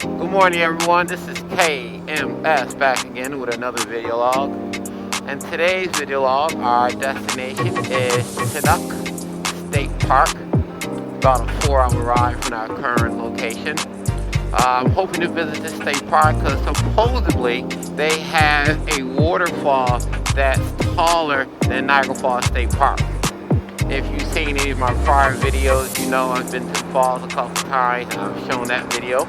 Good morning, everyone. This is KMS back again with another video log. And today's video log, our destination is Taughannock State Park. About a 4-hour ride from our current location. I'm hoping to visit this state park because supposedly they have a waterfall that's taller than Niagara Falls State Park. If you've seen any of my prior videos, you know I've been to the falls a couple times and I've shown that video.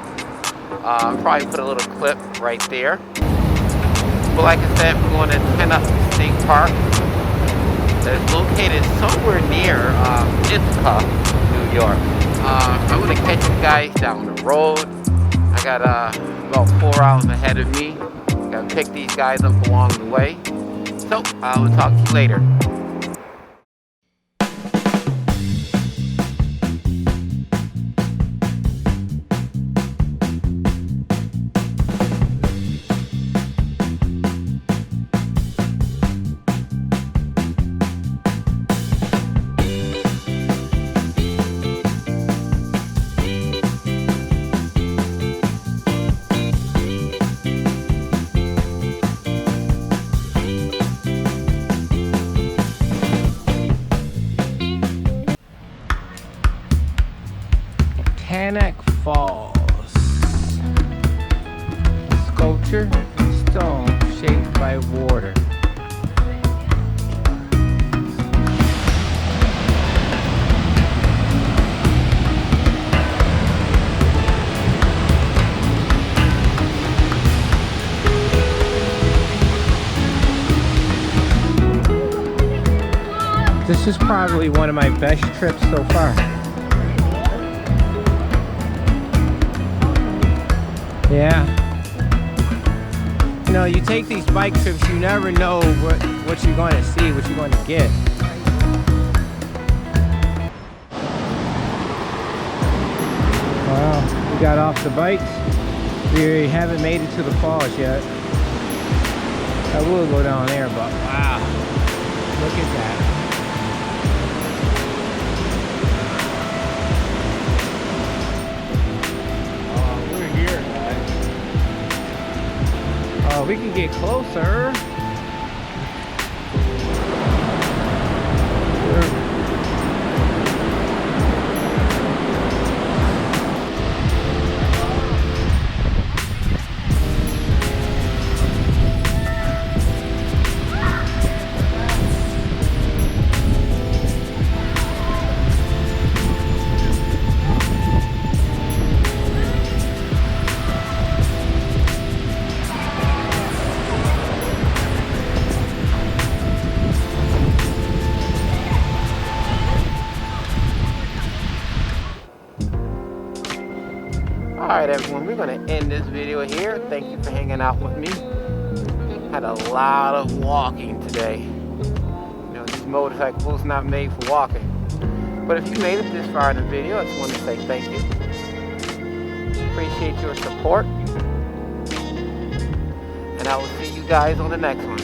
I'll probably put a little clip right there. But like I said, we're going to Taughannock State Park. It's located somewhere near Ithaca, New York. I'm going to catch you guys down the road. I got about 4 hours ahead of me. Got to pick these guys up along the way. So I will talk to you later. Taughannock Falls. Sculpture and stone shaped by water. This is probably one of my best trips so far. Yeah. You know, you take these bike trips, you never know what you're going to see, what you're going to get. Wow, we got off the bikes. We haven't made it to the falls yet. I will go down there, but wow, look at that. Oh, we can get closer. Alright everyone, we're going to end this video here. Thank you for hanging out with me. Had a lot of walking today. You know, this motorcycle is not made for walking. But if you made it this far in the video, I just want to say thank you. Appreciate your support. And I will see you guys on the next one.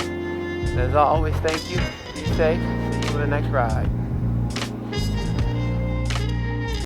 As always, thank you. Be safe. See you in the next ride.